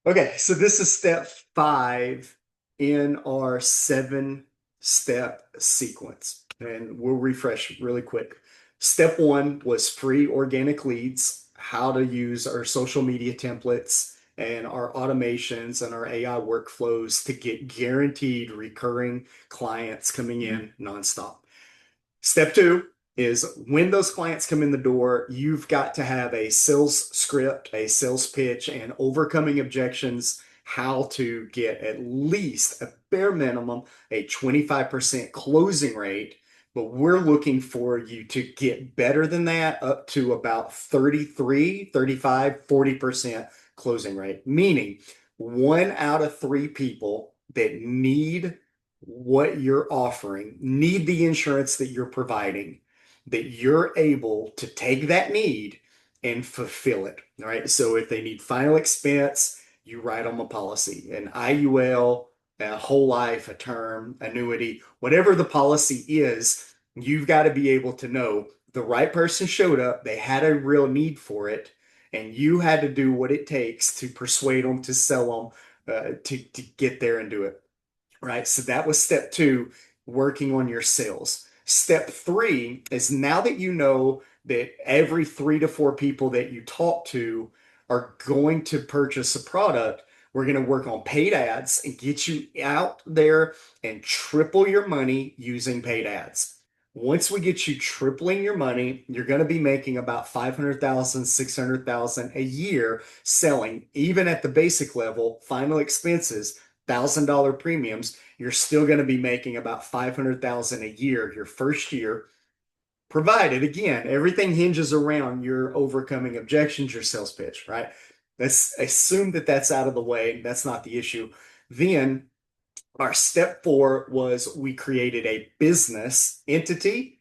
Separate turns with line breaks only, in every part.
Okay, so this is step 5 in our 7-step sequence. And we'll refresh really quick. Step 1 was free organic leads, how to use our social media templates and our automations and our AI workflows to get guaranteed recurring clients coming in nonstop. Step 2 is when those clients come in the door, you've got to have a sales script, a sales pitch, and overcoming objections, how to get at least a bare minimum, a 25% closing rate. But we're looking for you to get better than that, up to about 33, 35, 40% closing rate, meaning 1 out of 3 people that need what you're offering, need the insurance that you're providing, that you're able to take that need and fulfill it. All right. So if they need final expense, you write them a policy, an IUL, a whole life, a term, annuity, whatever the policy is, you've got to be able to know the right person showed up, they had a real need for it, and you had to do what it takes to persuade them, to sell them, to get there and do it. Right. So that was step 2, working on your sales. Step 3 is now that you know that every 3 to 4 people that you talk to are going to purchase a product, we're going to work on paid ads and get you out there and triple your money using paid ads. Once we get you tripling your money, you're going to be making about 500,000, 600,000 a year selling, even at the basic level, final expenses, $1,000 premiums, you're still going to be making about 500,000 a year your first year, provided again, everything hinges around your overcoming objections, your sales pitch, right? Let's assume that that's out of the way. That's not the issue. Then our step 4 was we created a business entity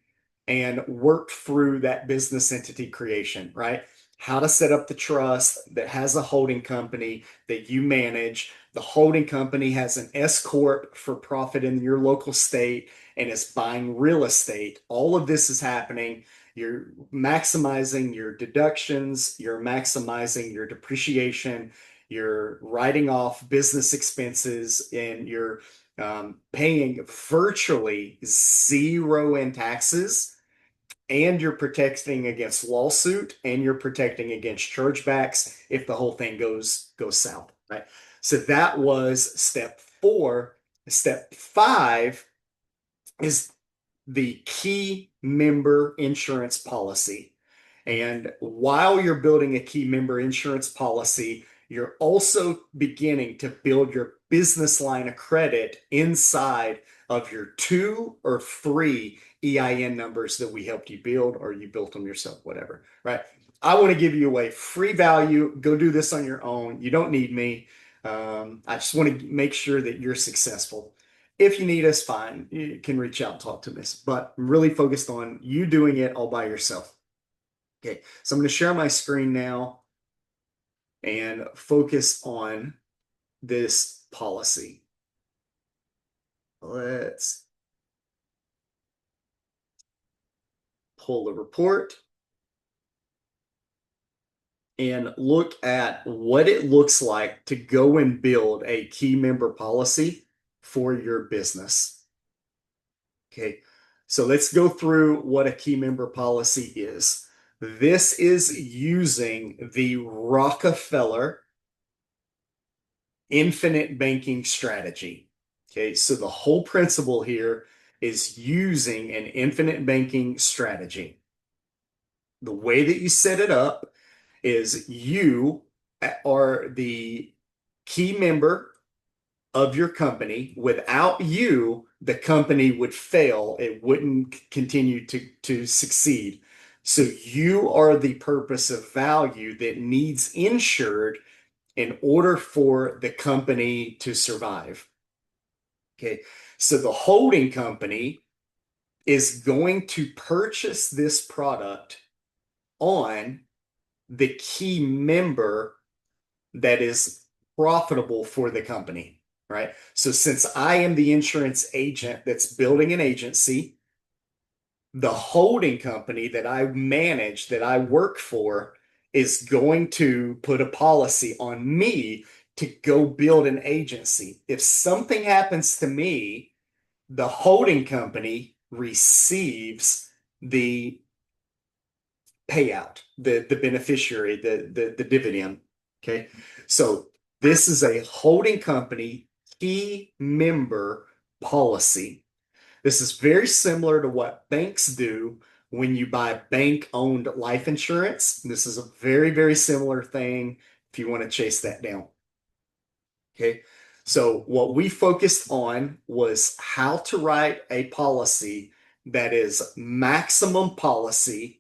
and worked through that business entity creation, right? How to set up the trust that has a holding company that you manage. The holding company has an S corp for profit in your local state and is buying real estate. All of this is happening. You're maximizing your deductions, you're maximizing your depreciation, you're writing off business expenses, and you're paying virtually zero in taxes, and you're protecting against lawsuit, and you're protecting against chargebacks if the whole thing goes south, right? So that was step 4. Step 5 is the key member insurance policy. And while you're building a key member insurance policy, you're also beginning to build your business line of credit inside of your 2 or 3 EIN numbers that we helped you build, or you built them yourself, whatever, right? I want to give you away free value. Go do this on your own. You don't need me. I just want to make sure that you're successful. If you need us, fine. You can reach out and talk to us. But I'm really focused on you doing it all by yourself. Okay, so I'm going to share my screen now and focus on this policy. Let's pull the report and look at what it looks like to go and build a key member policy for your business. Okay, so let's go through what a key member policy is. This is using the Rockefeller infinite banking strategy. Okay, so the whole principle here is using an infinite banking strategy. The way that you set it up is you are the key member of your company. Without you, the company would fail. It wouldn't continue to succeed. So you are the purpose of value that needs insured in order for the company to survive. Okay. So the holding company is going to purchase this product on the key member that is profitable for the company, right? So since I am the insurance agent that's building an agency, the holding company that I manage, that I work for, is going to put a policy on me to go build an agency. If something happens to me, the holding company receives the payout, the beneficiary, the dividend. Okay. So this is a holding company key member policy. This is very similar to what banks do when you buy bank-owned life insurance. This is a very, very similar thing if you want to chase that down. Okay. So what we focused on was how to write a policy that is maximum policy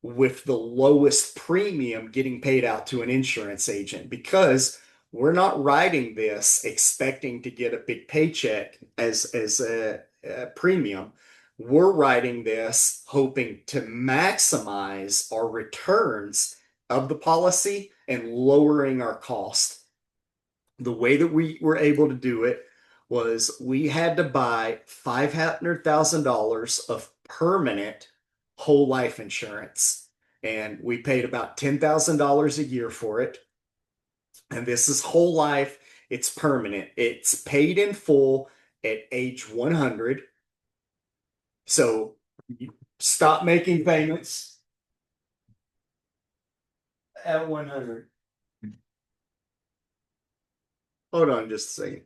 with the lowest premium getting paid out to an insurance agent, because we're not writing this expecting to get a big paycheck as a premium. We're writing this hoping to maximize our returns of the policy and lowering our cost. The way that we were able to do it was we had to buy $500,000 of permanent whole life insurance. And we paid about $10,000 a year for it. And this is whole life. It's permanent. It's paid in full at age 100. So you stop making payments at 100. Hold on just a second.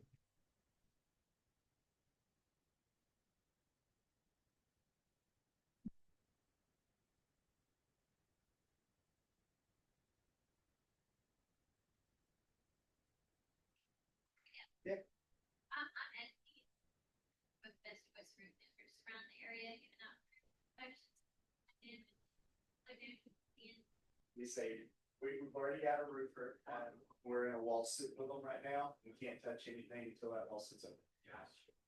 We say we've already got a roofer. We're in a lawsuit with them right now. We can't touch anything until that lawsuit's over.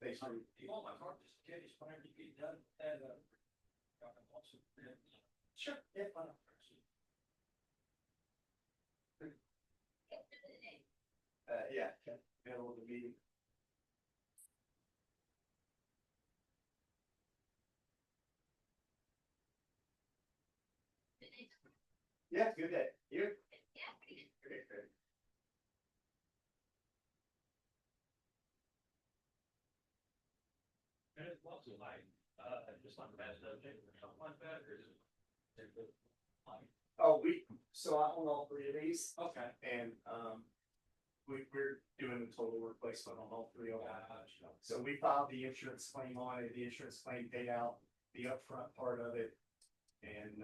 Thanks for you want my car just in case whenever you get done and sure. Yeah, fine. Yeah, middle of the meeting. Yeah, good day. You? Great, great. And it's also like, just like that, or something like that, or is it? Oh, so I own all three of these. Okay. And, we're doing a total replacement on all three of them. So we filed the insurance claim on it, the insurance claim paid out the upfront part of it. And,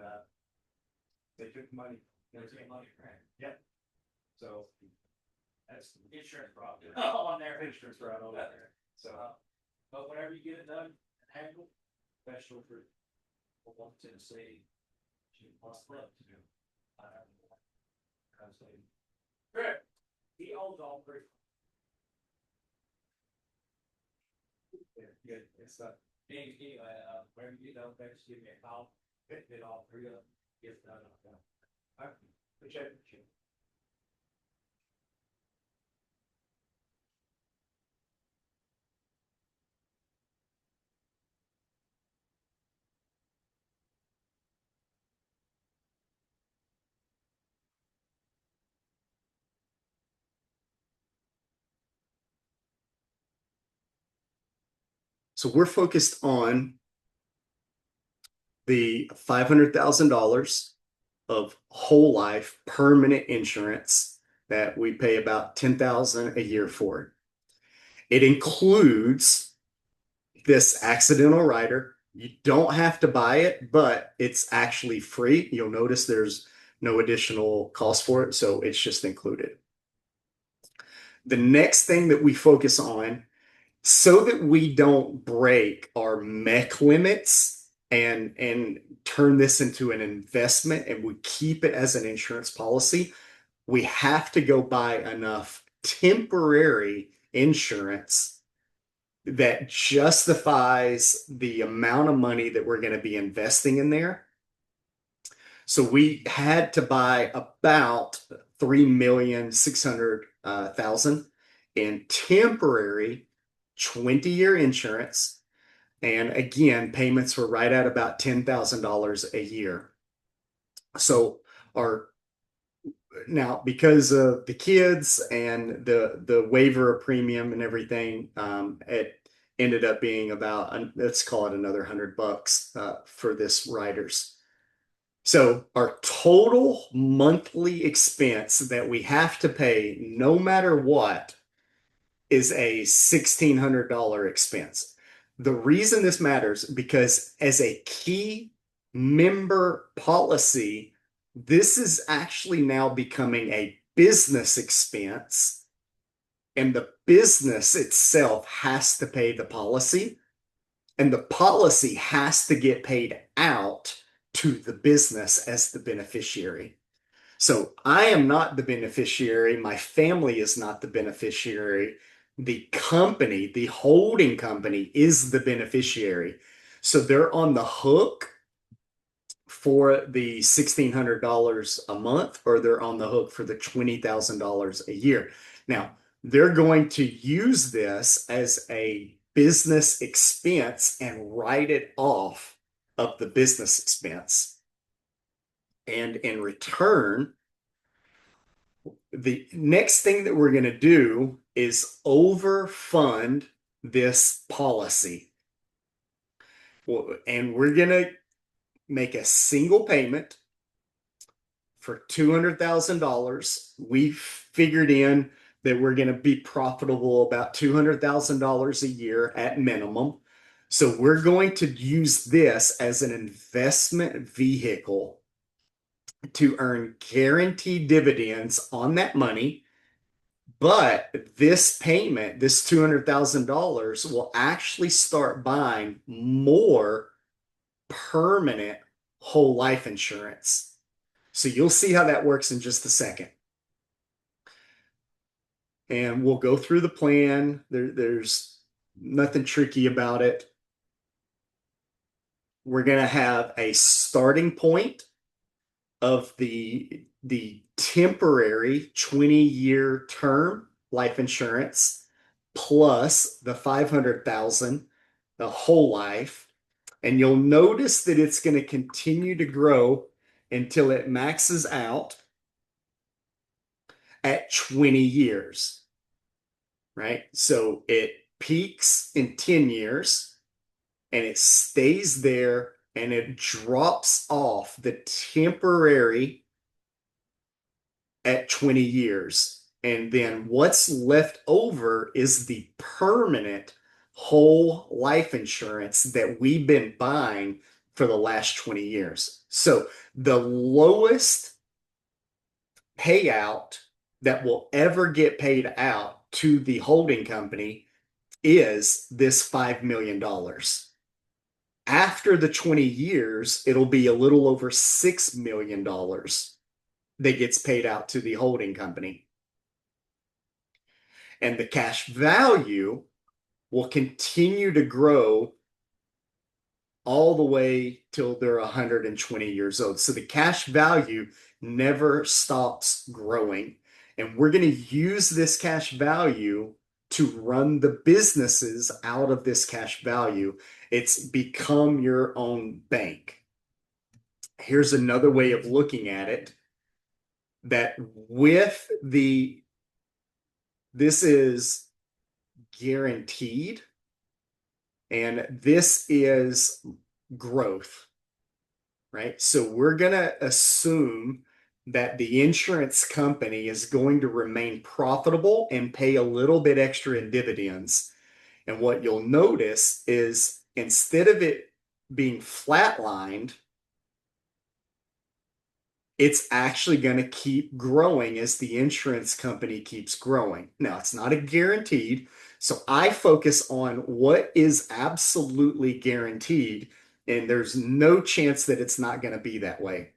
they took money. They took money, right? Yep. So that's the insurance problem. Oh, on there. Insurance right over there. So, but whenever you get it done, handle, special for one Tennessee, she must love to do. Correct. He owns all three. Yeah, it's anyway, whenever you get done, just give me a call. Get all three of them. Get done. I appreciate it. So we're focused on the $500,000 of whole life permanent insurance that we pay about $10,000 a year for. It includes this accidental rider. You don't have to buy it, but it's actually free. You'll notice there's no additional cost for it, so it's just included. The next thing that we focus on, so that we don't break our MEC limits and turn this into an investment and we keep it as an insurance policy, we have to go buy enough temporary insurance that justifies the amount of money that we're going to be investing in there. So we had to buy about 3,600,000 in temporary 20-year insurance. And again, payments were right at about $10,000 a year. So our now, because of the kids and the waiver of premium and everything, it ended up being about, let's call it another $100 for this riders. So our total monthly expense that we have to pay, no matter what, is a $1,600 expense. The reason this matters because as a key member policy, this is actually now becoming a business expense, and the business itself has to pay the policy, and the policy has to get paid out to the business as the beneficiary. So I am not the beneficiary. My family is not the beneficiary. The company, the holding company, is the beneficiary. So they're on the hook for the $1,600 a month, or they're on the hook for the $20,000 a year. Now, they're going to use this as a business expense and write it off of the business expense. And in return, the next thing that we're going to do is overfund this policy. And we're going to make a single payment for $200,000. We figured in that we're going to be profitable about $200,000 a year at minimum. So we're going to use this as an investment vehicle to earn guaranteed dividends on that money. But this payment, this $200,000, will actually start buying more permanent whole life insurance. So you'll see how that works in just a second. And we'll go through the plan. There's nothing tricky about it. We're going to have a starting point of the temporary 20-year term life insurance plus the 500,000, the whole life. And you'll notice that it's going to continue to grow until it maxes out at 20 years, right? So it peaks in 10 years and it stays there and it drops off the temporary at 20 years. And then what's left over is the permanent whole life insurance that we've been buying for the last 20 years. So the lowest payout that will ever get paid out to the holding company is this $5 million. After the 20 years, it'll be a little over $6 million that gets paid out to the holding company. And the cash value will continue to grow all the way till they're 120 years old. So the cash value never stops growing. And we're going to use this cash value to run the businesses out of this cash value. It's become your own bank. Here's another way of looking at it, that with this is guaranteed, and this is growth, right? So we're going to assume that the insurance company is going to remain profitable and pay a little bit extra in dividends. And what you'll notice is instead of it being flatlined, it's actually going to keep growing as the insurance company keeps growing. Now, it's not a guaranteed, so I focus on what is absolutely guaranteed, and there's no chance that it's not going to be that way.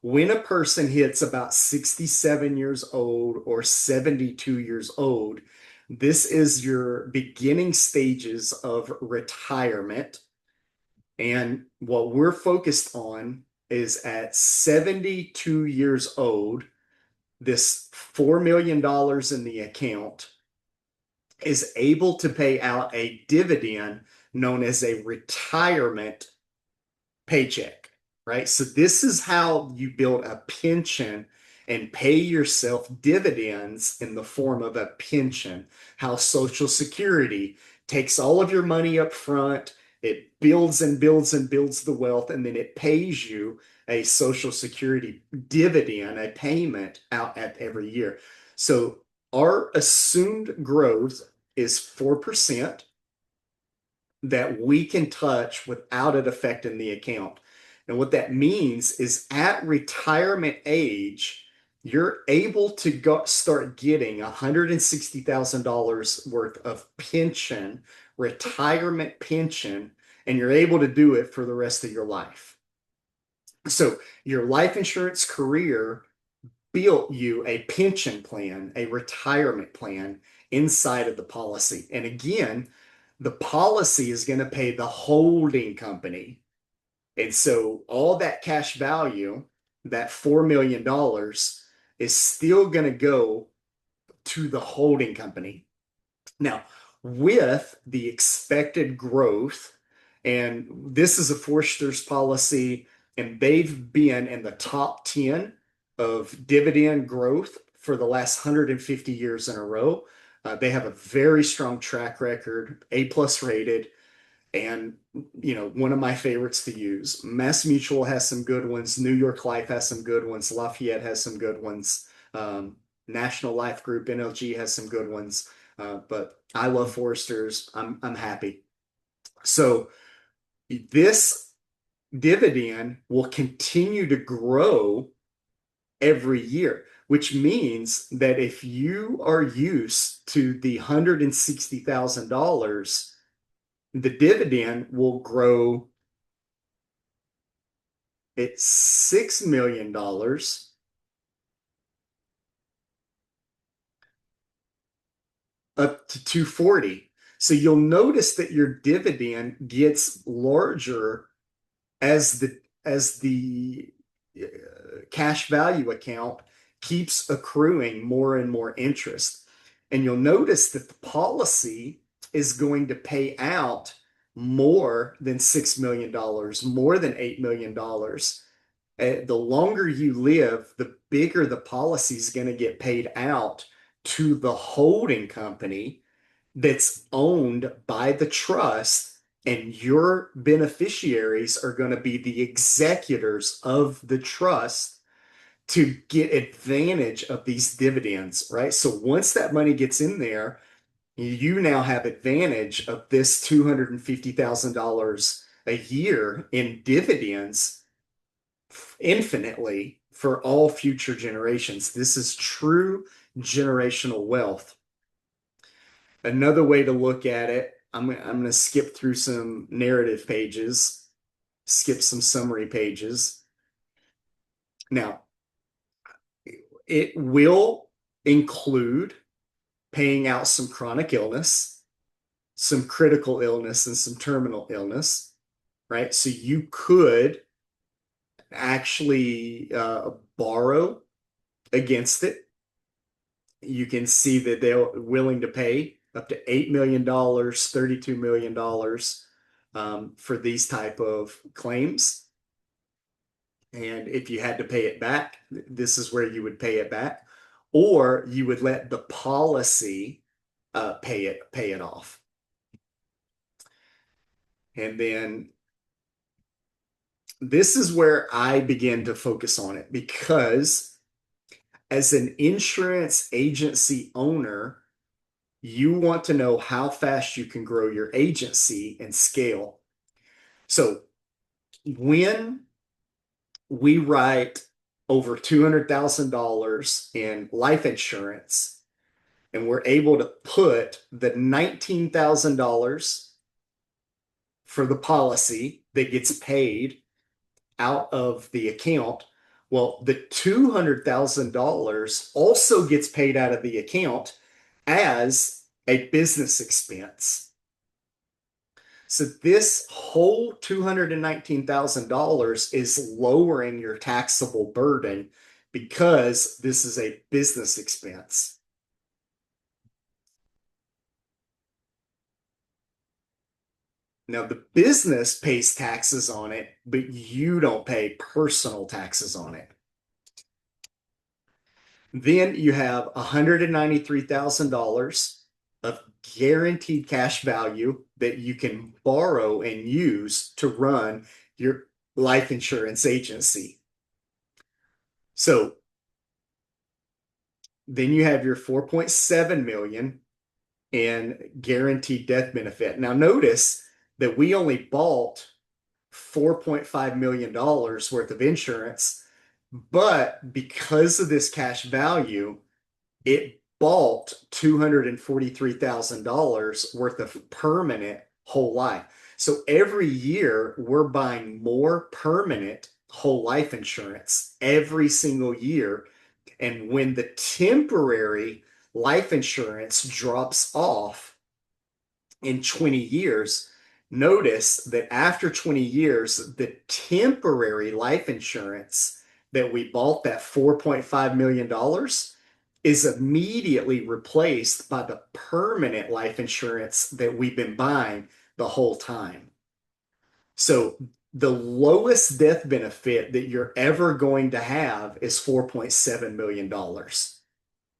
When a person hits about 67 years old or 72 years old, this is your beginning stages of retirement. And what we're focused on is at 72 years old, this $4 million in the account is able to pay out a dividend known as a retirement paycheck, right? So this is how you build a pension and pay yourself dividends in the form of a pension. How Social Security takes all of your money up front, it builds and builds and builds the wealth, and then it pays you a Social Security dividend, a payment out at every year. So our assumed growth is 4% that we can touch without it affecting the account. And what that means is at retirement age, you're able to start getting $160,000 worth of pension, retirement pension, and you're able to do it for the rest of your life. So your life insurance career built you a pension plan, a retirement plan inside of the policy. And again, the policy is going to pay the holding company. And so all that cash value, that $4 million, is still going to go to the holding company. Now, with the expected growth, and this is a Forster's policy, and they've been in the top 10 of dividend growth for the last 150 years in a row. They have a very strong track record, A plus rated, and one of my favorites to use. Mass Mutual has some good ones. New York Life has some good ones. Lafayette has some good ones. National Life Group, NLG has some good ones. But I love Foresters. I'm happy. So this dividend will continue to grow every year, which means that if you are used to the $160,000, the dividend will grow at $6 million up to 240. So you'll notice that your dividend gets larger as the cash value account keeps accruing more and more interest. And you'll notice that the policy is going to pay out more than $6 million, more than $8 million. The longer you live, the bigger the policy is going to get paid out to the holding company that's owned by the trust, and your beneficiaries are going to be the executors of the trust to get advantage of these dividends, right? So once that money gets in there, you now have advantage of this $250,000 a year in dividends infinitely for all future generations. This is true generational wealth. Another way to look at it, I'm going to skip through some narrative pages, skip some summary pages. Now, it will include paying out some chronic illness, some critical illness, and some terminal illness, right? So you could actually borrow against it. You can see that they're willing to pay up to $8 million, $32 million for these type of claims. And if you had to pay it back, this is where you would pay it back, or you would let the policy pay it off. And then this is where I begin to focus on it, because as an insurance agency owner, you want to know how fast you can grow your agency and scale. So when we write over $200,000 in life insurance, and we're able to put the $19,000 for the policy that gets paid out of the account, well, the $200,000 also gets paid out of the account as a business expense. So this whole $219,000 is lowering your taxable burden because this is a business expense. Now, the business pays taxes on it, but you don't pay personal taxes on it. Then you have $193,000 of guaranteed cash value that you can borrow and use to run your life insurance agency. So then you have your 4.7 million in guaranteed death benefit. Now notice that we only bought $4.5 million worth of insurance, but because of this cash value, it bought $243,000 worth of permanent whole life. So every year we're buying more permanent whole life insurance every single year. And when the temporary life insurance drops off in 20 years, notice that after 20 years, the temporary life insurance that we bought, that $4.5 million, is immediately replaced by the permanent life insurance that we've been buying the whole time. So the lowest death benefit that you're ever going to have is $4.7 million.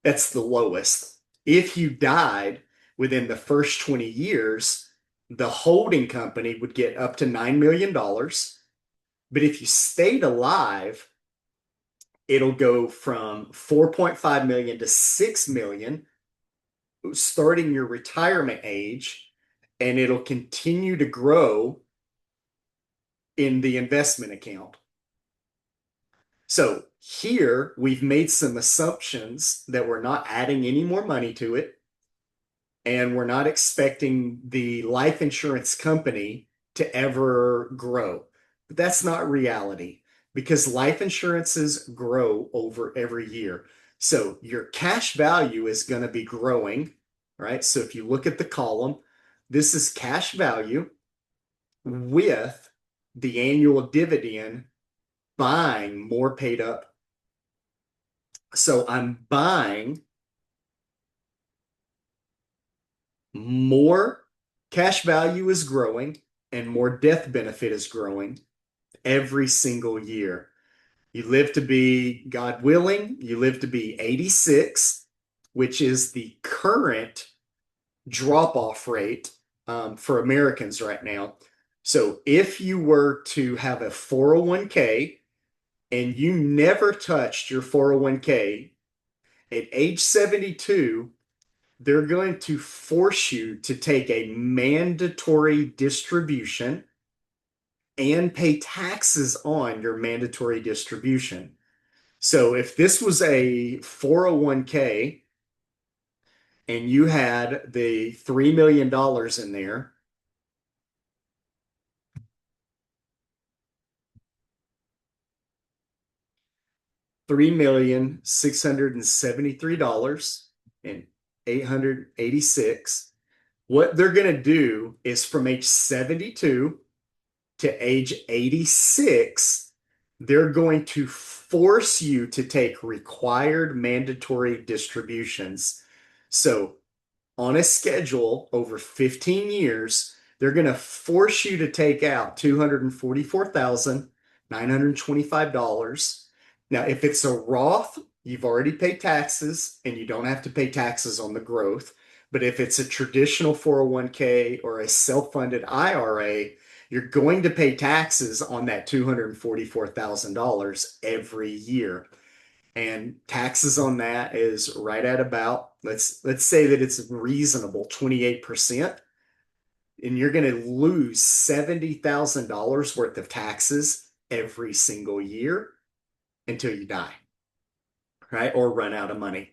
That's the lowest. If you died within the first 20 years, the holding company would get up to $9 million. But if you stayed alive, it'll go from 4.5 million to 6 million, starting your retirement age, and it'll continue to grow in the investment account. So here we've made some assumptions that we're not adding any more money to it, and we're not expecting the life insurance company to ever grow. But that's not reality because life insurances grow over every year. So your cash value is going to be growing, right? So if you look at the column, this is cash value with the annual dividend buying more paid up. So I'm buying more cash value is growing and more death benefit is growing every single year. You live to be, God willing, you live to be 86, which is the current drop-off rate for Americans right now. So if you were to have a 401k and you never touched your 401k, at age 72, they're going to force you to take a mandatory distribution and pay taxes on your mandatory distribution. So if this was a 401k and you had the $3 million in there, $3,673 and 886. What they're going to do is from age 72 to age 86, they're going to force you to take required mandatory distributions. So on a schedule over 15 years, they're going to force you to take out $244,925. Now, if it's a Roth, you've already paid taxes and you don't have to pay taxes on the growth. But if it's a traditional 401k or a self-funded IRA, you're going to pay taxes on that $244,000 every year. And taxes on that is right at about, let's say that it's reasonable, 28%. And you're going to lose $70,000 worth of taxes every single year until you die, right? Or run out of money,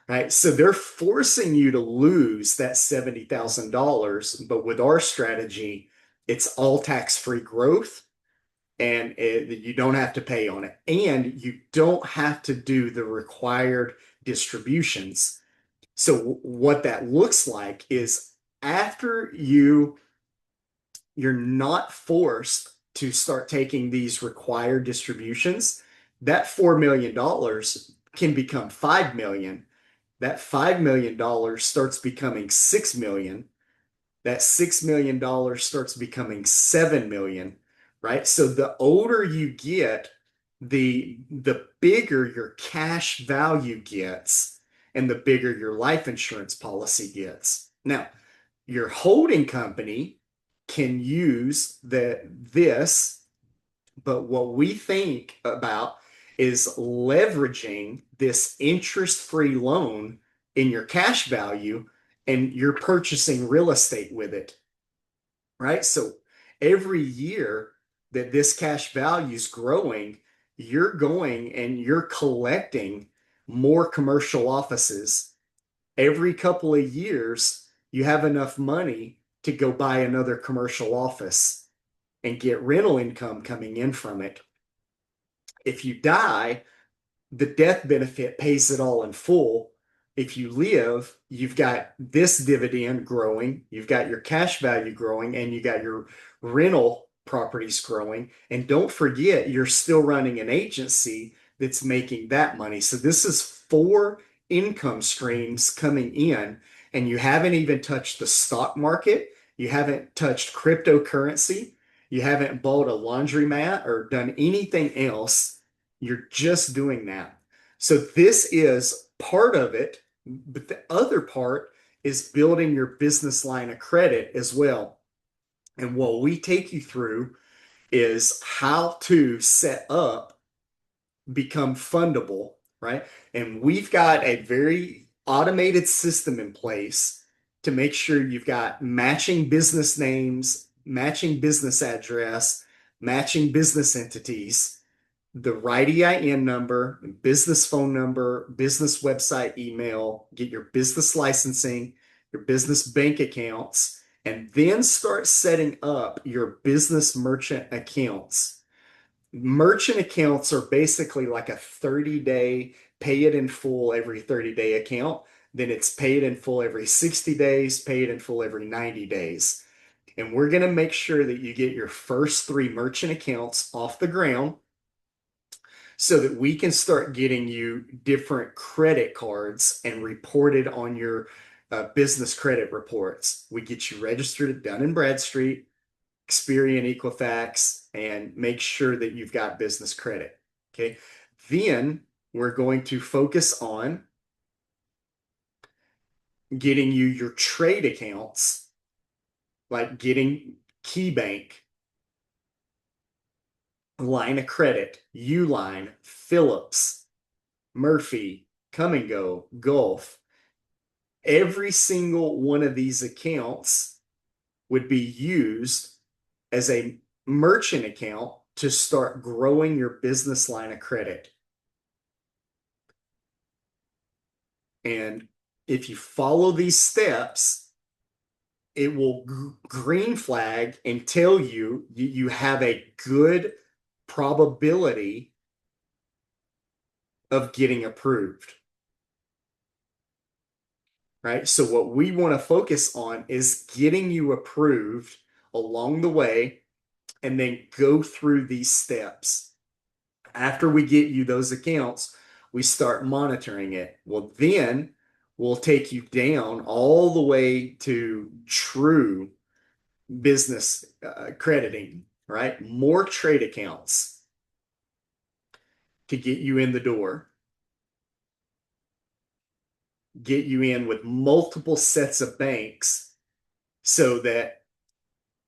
right? So they're forcing you to lose that $70,000. But with our strategy, it's all tax-free growth and you don't have to pay on it. And you don't have to do the required distributions. So what that looks like is after you're not forced to start taking these required distributions, that $4 million can become 5 million. That $5 million starts becoming 6 million. That $6 million starts becoming 7 million, right? So the older you get, the bigger your cash value gets and the bigger your life insurance policy gets. Now, your holding company can use this, but what we think about is leveraging this interest-free loan in your cash value, and you're purchasing real estate with it, right? So every year that this cash value is growing, you're going and you're collecting more commercial offices. Every couple of years, you have enough money to go buy another commercial office and get rental income coming in from it. If you die, the death benefit pays it all in full. If you live, you've got this dividend growing, you've got your cash value growing, and you got your rental properties growing. And don't forget, you're still running an agency that's making that money. So this is four income streams coming in, and you haven't even touched the stock market. You haven't touched cryptocurrency. You haven't bought a laundromat or done anything else. You're just doing that. So this is part of it, but the other part is building your business line of credit as well. And what we take you through is how to set up, become fundable, right? And we've got a very automated system in place to make sure you've got matching business names, matching business address, matching business entities, the right EIN number, business phone number, business website email, get your business licensing, your business bank accounts, and then start setting up your business merchant accounts. Merchant accounts are basically like a 30-day pay it in full every 30-day account. Then it's pay it in full every 60 days, pay it in full every 90 days. And we're going to make sure that you get your first three merchant accounts off the ground so that we can start getting you different credit cards and reported on your business credit reports. We get you registered at Dun& Bradstreet, Experian, Equifax, and make sure that you've got business credit. Okay. Then we're going to focus on getting you your trade accounts, like getting KeyBank, line of credit, Uline, Phillips, Murphy, Come and Go, Gulf. Every single one of these accounts would be used as a merchant account to start growing your business line of credit. And if you follow these steps, it will green flag and tell you have a good probability of getting approved. Right? So what we want to focus on is getting you approved along the way and then go through these steps. After we get you those accounts, we start monitoring it. Well, then we'll take you down all the way to true business crediting, right? More trade accounts to get you in the door, get you in with multiple sets of banks so that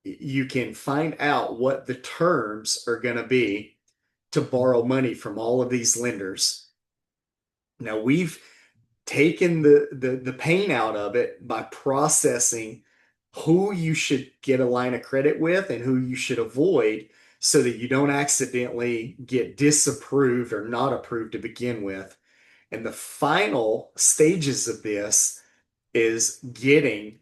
you can find out what the terms are going to be to borrow money from all of these lenders. Now we've taken the pain out of it by processing who you should get a line of credit with and who you should avoid so that you don't accidentally get disapproved or not approved to begin with. And the final stages of this is getting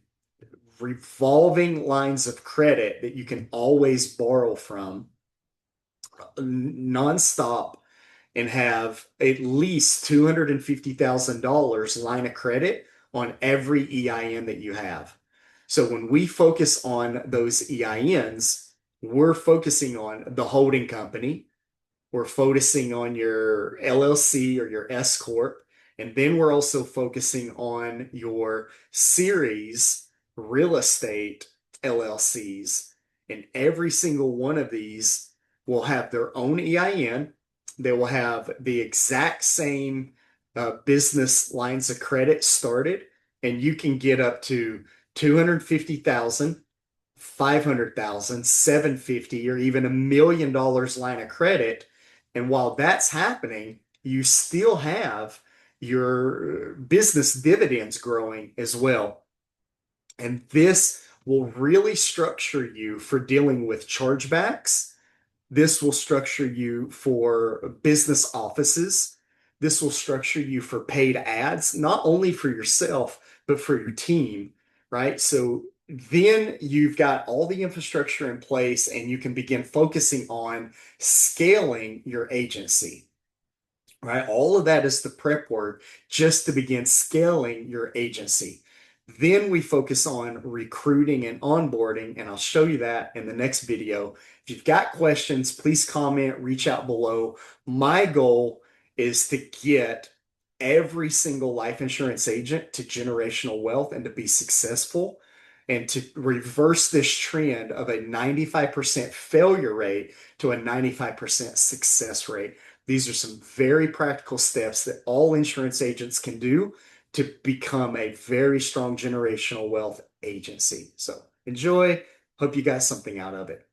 revolving lines of credit that you can always borrow from nonstop and have at least $250,000 line of credit on every EIN that you have. So when we focus on those EINs, we're focusing on the holding company, we're focusing on your LLC or your S Corp, and then we're also focusing on your series real estate LLCs. And every single one of these will have their own EIN They will have the exact same business lines of credit started, and you can get up to 250,000, 500,000, 750, or even $1 million line of credit. And while that's happening, you still have your business dividends growing as well. And this will really structure you for dealing with chargebacks. This will structure you for business offices. This will structure you for paid ads, not only for yourself, but for your team, right? So then you've got all the infrastructure in place and you can begin focusing on scaling your agency, right? All of that is the prep work just to begin scaling your agency. Then we focus on recruiting and onboarding, and I'll show you that in the next video. If you've got questions, please comment, reach out below. My goal is to get every single life insurance agent to generational wealth and to be successful and to reverse this trend of a 95% failure rate to a 95% success rate. These are some very practical steps that all insurance agents can do to become a very strong generational wealth agency. So enjoy. Hope you got something out of it.